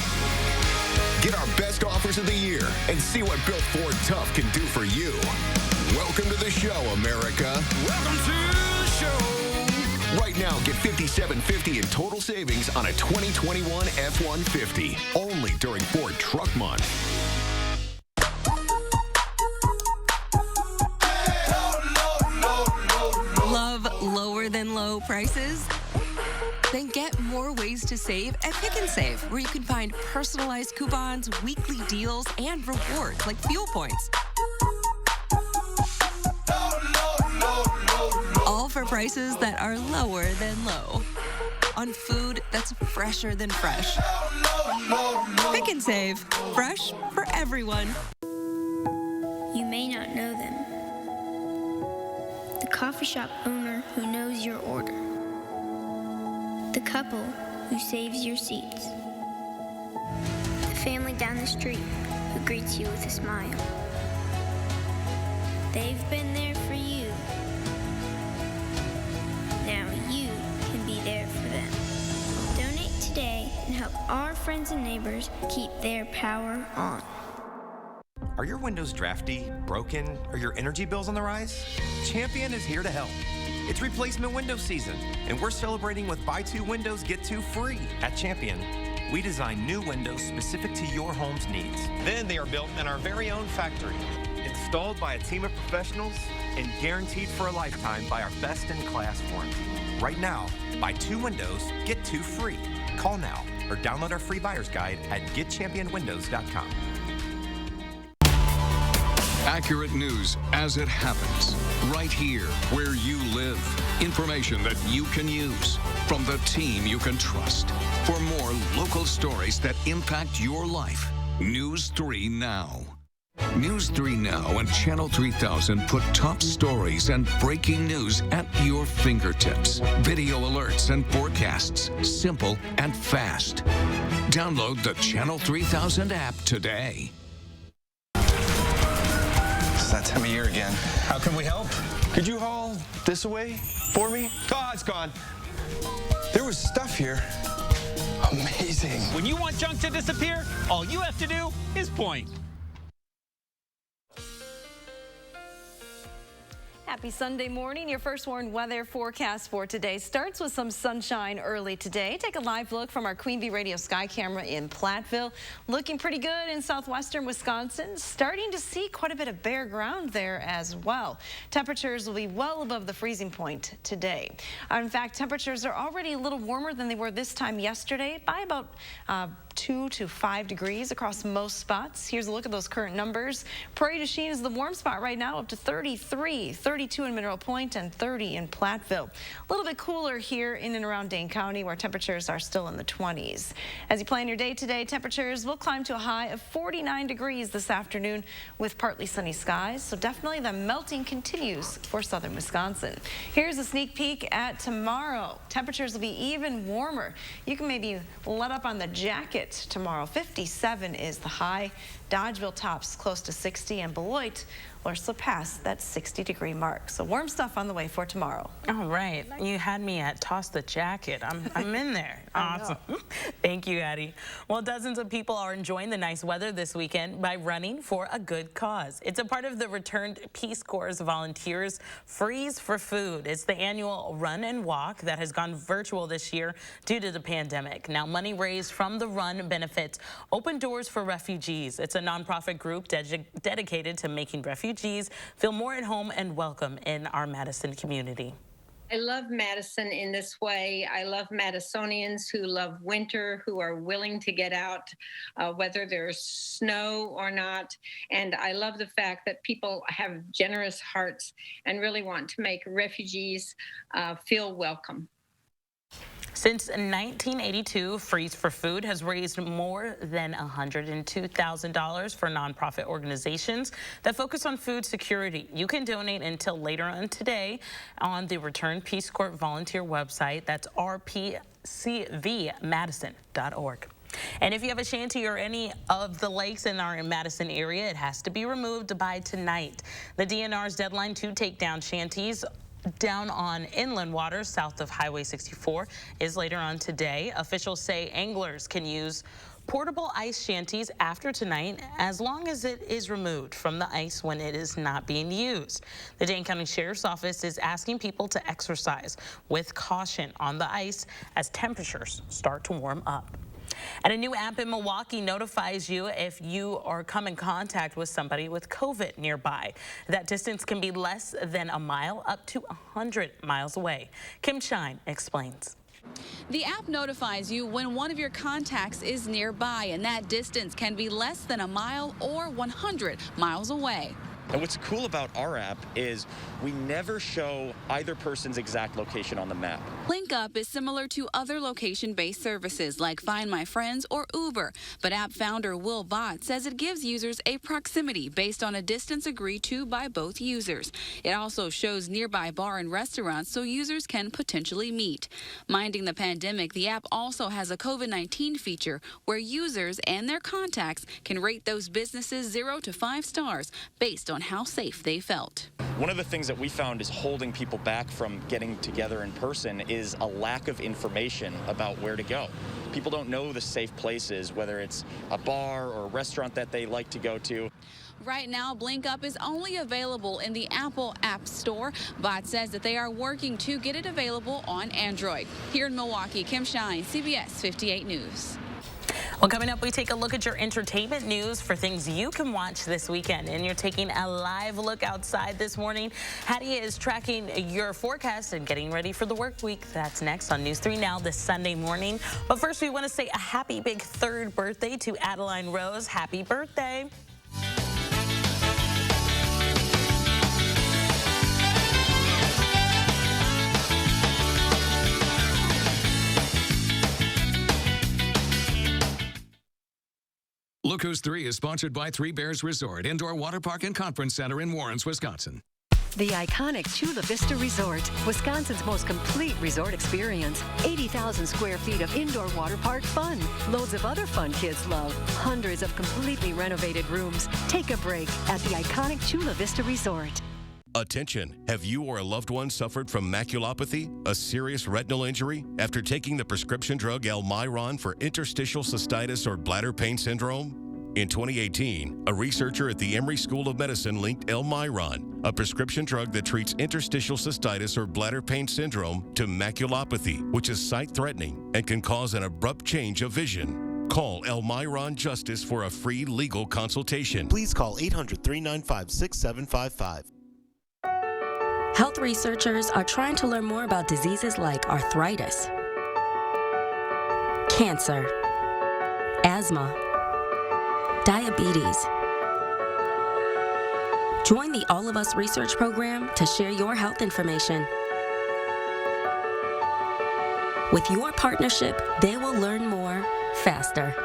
Get our best offers of the year and see what Built Ford Tough can do for you. Welcome to the show, America. Welcome to the show. Right now, get $5,750 in total savings on a 2021 F-150. Only during Ford Truck Month. Love lower than low prices? Then get more ways to save at Pick and Save, where you can find personalized coupons, weekly deals, and rewards like fuel points. All for prices that are lower than low. On food that's fresher than fresh. Pick and Save, fresh for everyone. You may not know them. The coffee shop owner who knows your order. The couple who saves your seats. The family down the street who greets you with a smile. They've been there for you. Now you can be there for them. Donate today and help our friends and neighbors keep their power on. Are your windows drafty, broken, or your energy bills on the rise? Champion is here to help. It's replacement window season, and we're celebrating with buy 2 windows, get 2 free. At Champion, we design new windows specific to your home's needs. Then they are built in our very own factory, installed by a team of professionals, and guaranteed for a lifetime by our best-in-class warranty. Right now, buy 2 windows, get 2 free. Call now or download our free buyer's guide at getchampionwindows.com. Accurate news as it happens, right here where you live. Information that you can use from the team you can trust. For more local stories that impact your life, News 3 Now. News 3 Now and Channel 3000 put top stories and breaking news at your fingertips. Video alerts and forecasts, simple and fast. Download the Channel 3000 app today. That time of year again. How can we help? Could you haul this away for me? Oh, it's gone. There was stuff here. Amazing. When you want junk to disappear, all you have to do is point. Happy Sunday morning. Your first warned weather forecast for today starts with some sunshine early today. Take a live look from our Queen Bee Radio Sky camera in Platteville. Looking pretty good in southwestern Wisconsin. Starting to see quite a bit of bare ground there as well. Temperatures will be well above the freezing point today. In fact, temperatures are already a little warmer than they were this time yesterday by about 2 to 5 degrees across most spots. Here's a look at those current numbers. Prairie du Chien is the warm spot right now, up to 33, 32 in Mineral Point, and 30 in Platteville. A little bit cooler here in and around Dane County, where temperatures are still in the 20s. As you plan your day today, temperatures will climb to a high of 49 degrees this afternoon with partly sunny skies. So definitely the melting continues for southern Wisconsin. Here's a sneak peek at tomorrow. Temperatures will be even warmer. You can maybe let up on the jacket tomorrow. 57 is the high. Dodgeville tops close to 60, and Beloit will surpass that 60-degree mark. So warm stuff on the way for tomorrow. All right. You had me at toss the jacket. I'm in there. Awesome. Thank you, Addie. Well, dozens of people are enjoying the nice weather this weekend by running for a good cause. It's a part of the returned Peace Corps volunteers Freeze for Food. It's the annual run and walk that has gone virtual this year due to the pandemic. Now, money raised from the run benefits Open Doors for Refugees. It's a nonprofit group dedicated to making refugees feel more at home and welcome in our Madison community. I love Madison in this way. I love Madisonians who love winter, who are willing to get out, whether there's snow or not. And I love the fact that people have generous hearts and really want to make refugees feel welcome. Since 1982, Freeze for Food has raised more than $102,000 for nonprofit organizations that focus on food security. You can donate until later on today on the Return Peace Corps volunteer website. That's rpcvmadison.org. And if you have a shanty or any of the lakes in our Madison area, it has to be removed by tonight. The DNR's deadline to take down shanties down on inland waters south of Highway 64 is later on today. Officials say anglers can use portable ice shanties after tonight as long as it is removed from the ice when it is not being used. The Dane County Sheriff's Office is asking people to exercise with caution on the ice as temperatures start to warm up. And a new app in Milwaukee notifies you if you are come in contact with somebody with COVID nearby. That distance can be less than a mile up to 100 miles away. Kim Shine explains. The app notifies you when one of your contacts is nearby, and that distance can be less than a mile or 100 miles away. And what's cool about our app is we never show either person's exact location on the map. Link Up is similar to other location-based services like Find My Friends or Uber, but app founder Will Bott says it gives users a proximity based on a distance agreed to by both users. It also shows nearby bar and restaurants so users can potentially meet. Minding the pandemic, the app also has a COVID-19 feature where users and their contacts can rate those businesses 0 to 5 stars based on how safe they felt. One of the things that we found is holding people back from getting together in person is a lack of information about where to go. People don't know the safe places, whether it's a bar or a restaurant that they like to go to. Right now, Blink Up is only available in the Apple App Store. Bot says that they are working to get it available on Android. Here in Milwaukee, Kim Shine, CBS 58 News. Well, coming up, we take a look at your entertainment news for things you can watch this weekend. And you're taking a live look outside this morning. Hattie is tracking your forecast and getting ready for the work week. That's next on News 3 Now this Sunday morning. But first, we want to say a happy big 3rd birthday to Adeline Rose. Happy birthday. Look Who's 3 is sponsored by Three Bears Resort, Indoor Water Park and Conference Center in Warrens, Wisconsin. The iconic Chula Vista Resort, Wisconsin's most complete resort experience. 80,000 square feet of indoor water park fun. Loads of other fun kids love. Hundreds of completely renovated rooms. Take a break at the iconic Chula Vista Resort. Attention, have you or a loved one suffered from maculopathy, a serious retinal injury, after taking the prescription drug Elmiron for interstitial cystitis or bladder pain syndrome? In 2018, a researcher at the Emory School of Medicine linked Elmiron, a prescription drug that treats interstitial cystitis or bladder pain syndrome, to maculopathy, which is sight-threatening and can cause an abrupt change of vision. Call Elmiron Justice for a free legal consultation. Please call 800-395-6755. Health researchers are trying to learn more about diseases like arthritis, cancer, asthma, diabetes. Join the All of Us research program to share your health information. With your partnership, they will learn more faster.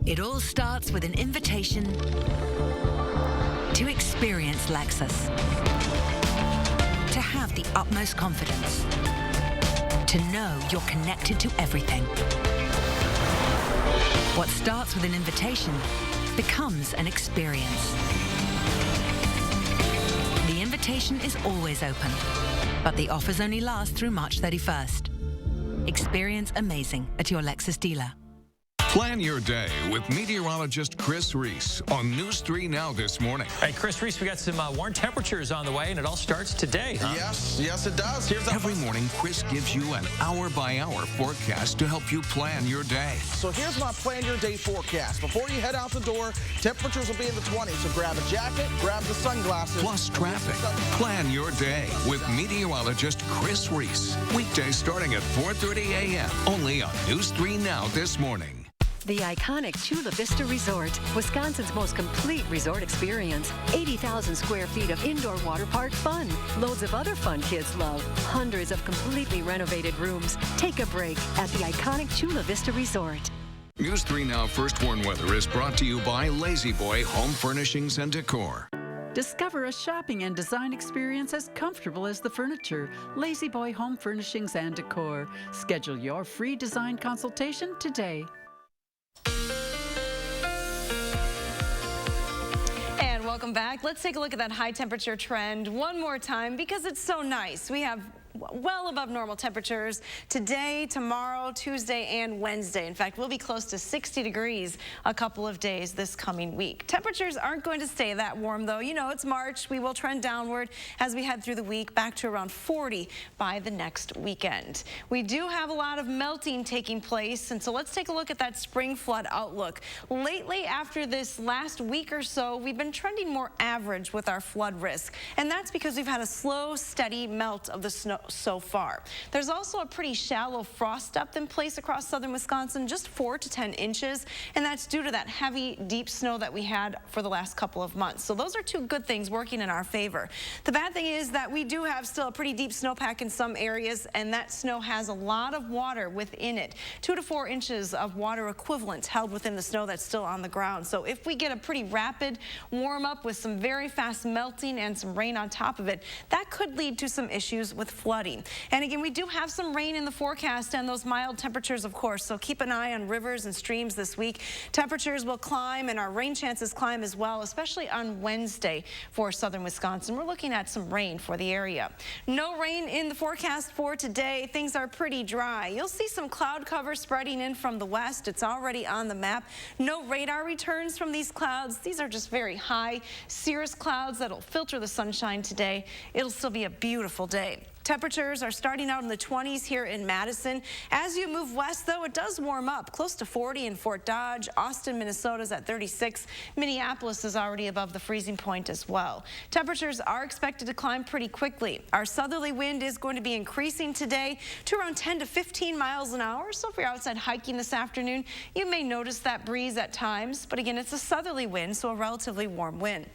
It all starts with an invitation to experience Lexus, to have the utmost confidence, to know you're connected to everything. What starts with an invitation becomes an experience. The invitation is always open, but the offers only last through March 31st. Experience amazing at your Lexus dealer. Plan your day with meteorologist Chris Reese on News 3 Now this morning. Hey, Chris Reese, we got some warm temperatures on the way, and it all starts today, huh? Yes, it does. Every morning, Chris gives you an hour-by-hour forecast to help you plan your day. So here's my plan your day forecast. Before you head out the door, temperatures will be in the 20s, so grab a jacket, grab the sunglasses. Plus traffic. Plan your day with meteorologist Chris Reese. Weekdays starting at 4:30 a.m. only on News 3 Now this morning. The iconic Chula Vista Resort, Wisconsin's most complete resort experience. 80,000 square feet of indoor water park fun. Loads of other fun kids love. Hundreds of completely renovated rooms. Take a break at the iconic Chula Vista Resort. News 3 Now First Warn Weather is brought to you by Lazy Boy Home Furnishings and Decor. Discover a shopping and design experience as comfortable as the furniture. Lazy Boy Home Furnishings and Decor. Schedule your free design consultation today. And welcome back. Let's take a look at that high temperature trend one more time because it's so nice. We have well above normal temperatures today, tomorrow, Tuesday, and Wednesday. In fact, we'll be close to 60 degrees a couple of days this coming week. Temperatures aren't going to stay that warm, though. You know, it's March. We will trend downward as we head through the week, back to around 40 by the next weekend. We do have a lot of melting taking place, and so let's take a look at that spring flood outlook. Lately, after this last week or so, we've been trending more average with our flood risk, and that's because we've had a slow, steady melt of the snow so far. There's also a pretty shallow frost depth in place across southern Wisconsin, just 4 to 10 inches, and that's due to that heavy, deep snow that we had for the last couple of months. So those are two good things working in our favor. The bad thing is that we do have still a pretty deep snowpack in some areas, and that snow has a lot of water within it. 2 to 4 inches of water equivalent held within the snow that's still on the ground. So if we get a pretty rapid warm up with some very fast melting and some rain on top of it, that could lead to some issues with flooding. And again, we do have some rain in the forecast and those mild temperatures, of course, so keep an eye on rivers and streams this week. Temperatures will climb and our rain chances climb as well, especially on Wednesday for southern Wisconsin. We're looking at some rain for the area. No rain in the forecast for today. Things are pretty dry. You'll see some cloud cover spreading in from the west. It's already on the map. No radar returns from these clouds. These are just very high cirrus clouds that'll filter the sunshine today. It'll still be a beautiful day. Temperatures are starting out in the 20s here in Madison. As you move west, though, it does warm up, close to 40 in Fort Dodge. Austin, Minnesota is at 36. Minneapolis is already above the freezing point as well. Temperatures are expected to climb pretty quickly. Our southerly wind is going to be increasing today to around 10 to 15 miles an hour. So if you're outside hiking this afternoon, you may notice that breeze at times. But again, it's a southerly wind, so a relatively warm wind.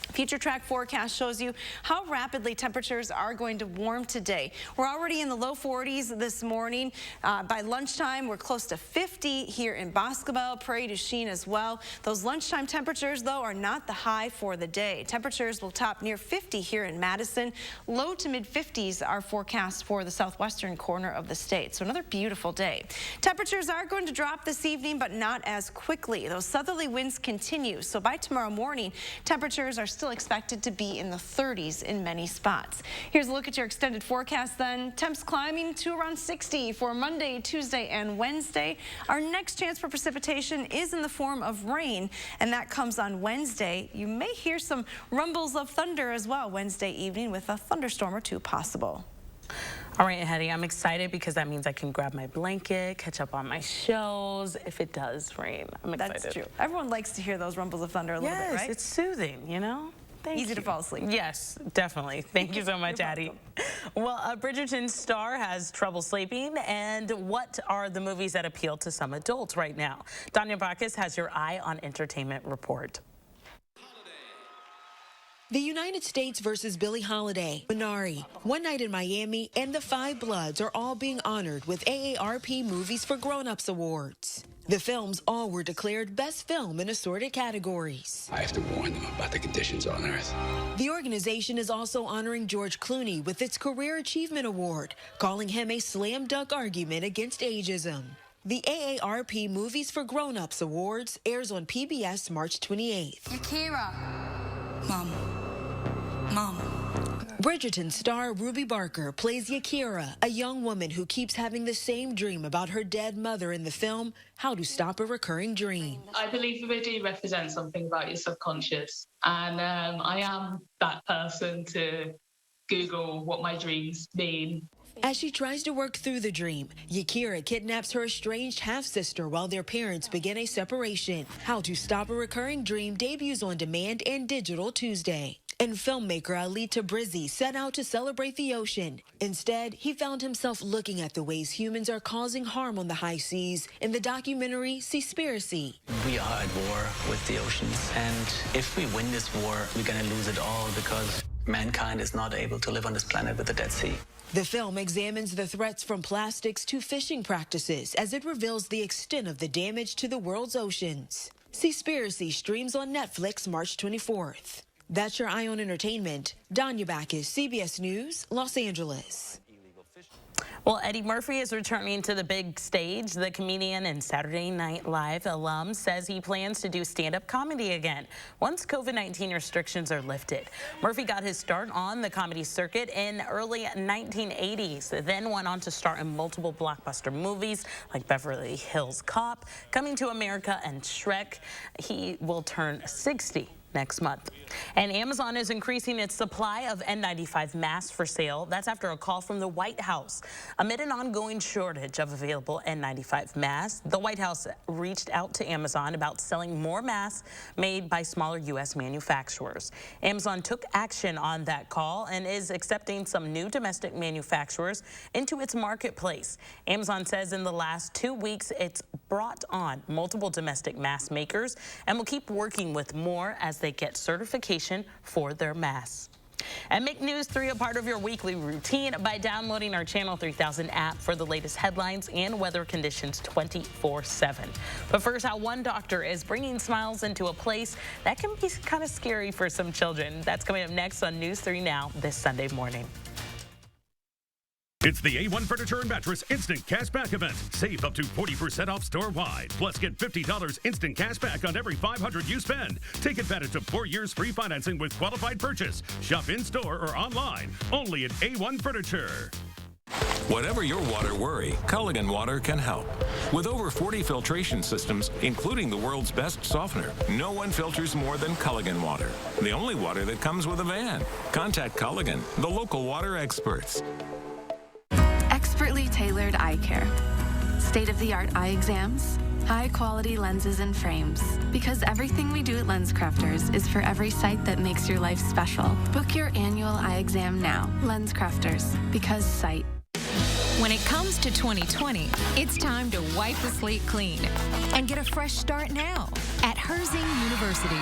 Future track forecast shows you how rapidly temperatures are going to warm today. We're already in the low 40s this morning. By lunchtime, we're close to 50 here in Boscobel, Prairie du Chien as well. Those lunchtime temperatures, though, are not the high for the day. Temperatures will top near 50 here in Madison. Low to mid 50s are forecast for the southwestern corner of the state. So another beautiful day. Temperatures are going to drop this evening, but not as quickly. Those southerly winds continue. So by tomorrow morning, temperatures are still expected to be in the 30s in many spots. Here's a look at your extended forecast then. Temps climbing to around 60 for Monday, Tuesday, and Wednesday. Our next chance for precipitation is in the form of rain, and that comes on Wednesday. You may hear some rumbles of thunder as well Wednesday evening with a thunderstorm or two possible. All right, Hetty, I'm excited because that means I can grab my blanket, catch up on my shows if it does rain. I'm excited. That's true. Everyone likes to hear those rumbles of thunder a little bit, right? Yes, it's soothing, you know? Easy to fall asleep. Yes, definitely. Thank you so much, Addie. Well, Bridgerton star has trouble sleeping, and what are the movies that appeal to some adults right now? Danya Bacchus has your Eye on Entertainment report. The United States versus Billie Holiday, Minari, One Night in Miami, and The Five Bloods are all being honored with AARP Movies for Grownups awards. The films all were declared Best Film in assorted categories. I have to warn them about the conditions on Earth. The organization is also honoring George Clooney with its Career Achievement Award, calling him a slam dunk argument against ageism. The AARP Movies for Grownups Awards airs on PBS March 28th. Yakira. Mom. Bridgerton star Ruby Barker plays Yakira, a young woman who keeps having the same dream about her dead mother in the film, How to Stop a Recurring Dream. I believe they do represent something about your subconscious, and I am that person to Google what my dreams mean. As she tries to work through the dream, Yakira kidnaps her estranged half-sister while their parents begin a separation. How to Stop a Recurring Dream debuts on demand and digital Tuesday. And filmmaker Ali Tabrizi set out to celebrate the ocean. Instead, he found himself looking at the ways humans are causing harm on the high seas in the documentary Seaspiracy. We are at war with the oceans, and if we win this war, we're going to lose it all because mankind is not able to live on this planet with the Dead Sea. The film examines the threats from plastics to fishing practices as it reveals the extent of the damage to the world's oceans. Seaspiracy streams on Netflix March 24th. That's your Eye on Entertainment. Danya Backus, CBS News, Los Angeles. Well, Eddie Murphy is returning to the big stage. The comedian and Saturday Night Live alum says he plans to do stand-up comedy again once COVID-19 restrictions are lifted. Murphy got his start on the comedy circuit in early 1980s, then went on to star in multiple blockbuster movies like Beverly Hills Cop, Coming to America, and Shrek. He will turn 60 next month. And Amazon is increasing its supply of N95 masks for sale. That's after a call from the White House. Amid an ongoing shortage of available N95 masks, the White House reached out to Amazon about selling more masks made by smaller U.S. manufacturers. Amazon took action on that call and is accepting some new domestic manufacturers into its marketplace. Amazon says in the last 2 weeks, it's brought on multiple domestic mask makers and will keep working with more as they get certification for their masks. And make News 3 a part of your weekly routine by downloading our Channel 3000 app for the latest headlines and weather conditions 24/7. But first, how one doctor is bringing smiles into a place that can be kind of scary for some children. That's coming up next on News 3 Now this Sunday morning. It's the A1 Furniture and Mattress Instant Cashback event. Save up to 40% off store-wide. Plus, get $50 instant cash back on every $500 you spend. Take advantage of 4 years free financing with qualified purchase. Shop in-store or online. Only at A1 Furniture. Whatever your water worry, Culligan Water can help. With over 40 filtration systems, including the world's best softener, no one filters more than Culligan Water. The only water that comes with a van. Contact Culligan, the local water experts. Expertly tailored eye care. State-of-the-art eye exams. High-quality lenses and frames. Because everything we do at LensCrafters is for every sight that makes your life special. Book your annual eye exam now. LensCrafters. Because sight. When it comes to 2020, it's time to wipe the slate clean and get a fresh start now at Herzing University.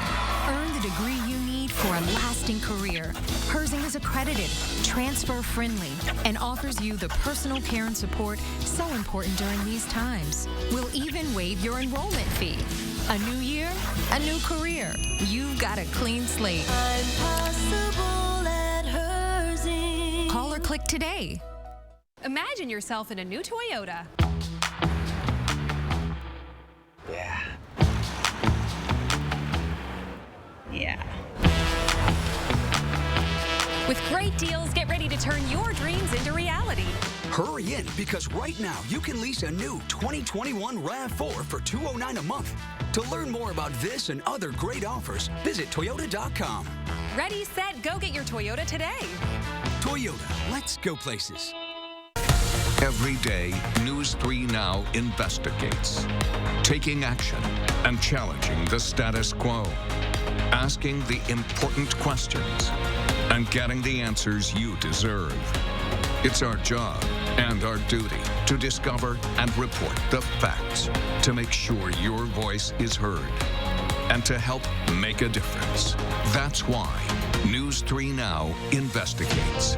Earn the degree you need for a lasting career. Herzing is accredited, transfer-friendly, and offers you the personal care and support so important during these times. We'll even waive your enrollment fee. A new year, a new career. You've got a clean slate. I'm possible at Herzing. Call or click today. Imagine yourself in a new Toyota. Yeah. Yeah. With great deals, get ready to turn your dreams into reality. Hurry in, because right now you can lease a new 2021 RAV4 for $209 a month. To learn more about this and other great offers, visit Toyota.com. Ready, set, go get your Toyota today. Toyota, let's go places. Every day, News 3 Now investigates, taking action and challenging the status quo, asking the important questions, and getting the answers you deserve. It's our job and our duty to discover and report the facts to make sure your voice is heard. and to help make a difference. That's why News 3 Now investigates.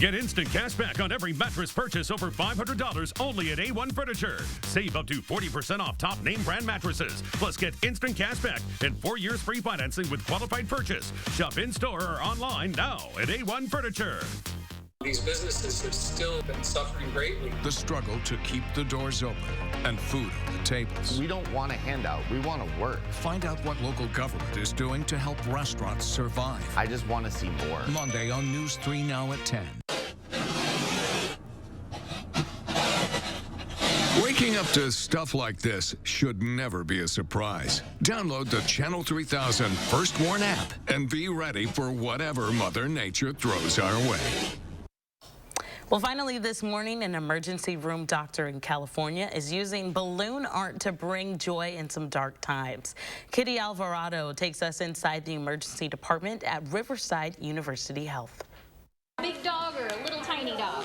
Get instant cash back on every mattress purchase over $500 only at A1 Furniture. Save up to 40% off top name brand mattresses. Plus, get instant cash back and 4 years free financing with qualified purchase. Shop in-store or online now at A1 Furniture. These businesses have still been suffering greatly. The struggle to keep the doors open and food on the tables. We don't want a handout. We want to work. Find out what local government is doing to help restaurants survive. I just want to see more. Monday on News 3 Now at 10. Waking up to stuff like this should never be a surprise. Download the Channel 3000 First Warn app and be ready for whatever Mother Nature throws our way. Well, finally this morning, an emergency room doctor in California is using balloon art to bring joy in some dark times. Kitty Alvarado takes us inside the emergency department at Riverside University Health. Big dog or a little tiny dog?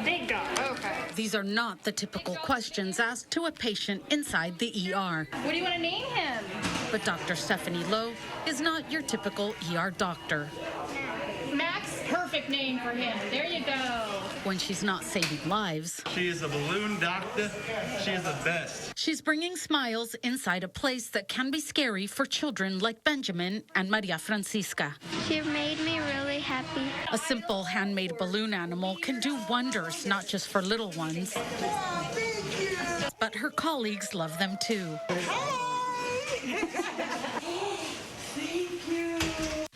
Big dog, okay. These are not the typical questions asked to a patient inside the ER. What do you want to name him? But Dr. Stephanie Lowe is not your typical ER doctor. Max, perfect name for him. There you go. When she's not saving lives, she is a balloon doctor. She is the best. She's bringing smiles inside a place that can be scary for children like Benjamin and Maria Francisca. She made me really happy. A simple handmade balloon animal can do wonders, not just for little ones, but her colleagues love them too.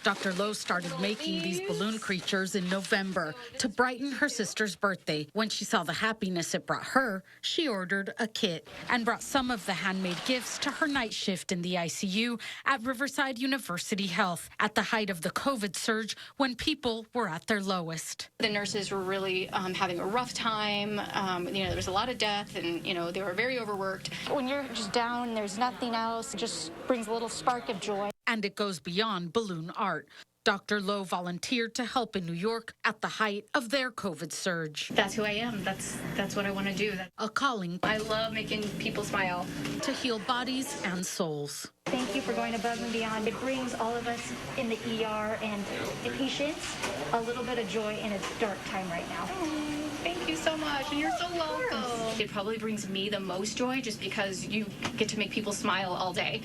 Dr. Lowe started making these balloon creatures in November to brighten her sister's birthday. When she saw the happiness it brought her, she ordered a kit and brought some of the handmade gifts to her night shift in the ICU at Riverside University Health at the height of the COVID surge when people were at their lowest. The nurses were really having a rough time. There was a lot of death and, they were very overworked. When you're just down and there's nothing else, it just brings a little spark of joy. And it goes beyond balloon art. Dr. Lowe volunteered to help in New York at the height of their COVID surge. That's who I am. That's what I want to do. A calling. I love making people smile. To heal bodies and souls. Thank you for going above and beyond. It brings all of us in the ER and the patients a little bit of joy in a dark time right now. Thank you so much, and you're so welcome. It probably brings me the most joy just because you get to make people smile all day.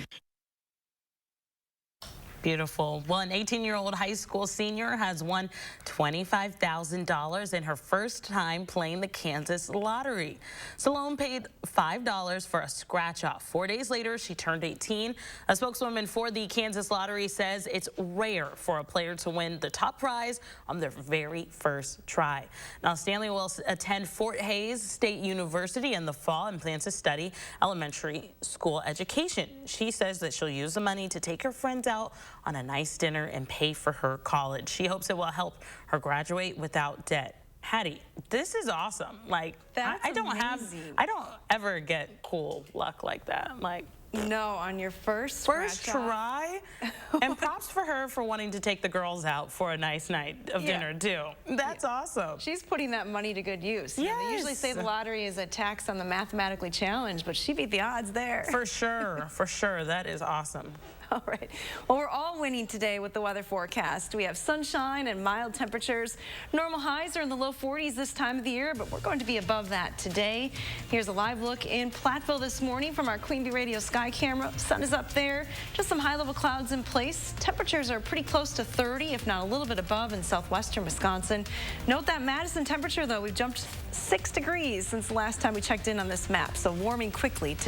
Beautiful. Well, an 18-year-old high school senior has won $25,000 in her first time playing the Kansas lottery. Salome paid $5 for a scratch-off. 4 days later, she turned 18. A spokeswoman for the Kansas lottery says it's rare for a player to win the top prize on their very first try. Now, Stanley will attend Fort Hays State University in the fall and plans to study elementary school education. She says that she'll use the money to take her friends out on a nice dinner and pay for her college. She hopes it will help her graduate without debt. Hattie, this is awesome. Like, I don't ever get cool luck like that. No, on your first try. And props for her for wanting to take the girls out for a nice night of dinner too. That's awesome. She's putting that money to good use. Yes. They usually say the lottery is a tax on the mathematically challenged, but she beat the odds there. For sure, for sure. That is awesome. All right. Well, we're all winning today with the weather forecast. We have sunshine and mild temperatures. Normal highs are in the low 40s this time of the year, but we're going to be above that today. Here's a live look in Platteville this morning from our Queen Bee Radio sky camera. Sun is up there. Just some high-level clouds in place. Temperatures are pretty close to 30, if not a little bit above in southwestern Wisconsin. Note that Madison temperature, though. We've jumped 6 degrees since the last time we checked in on this map, so warming quickly today.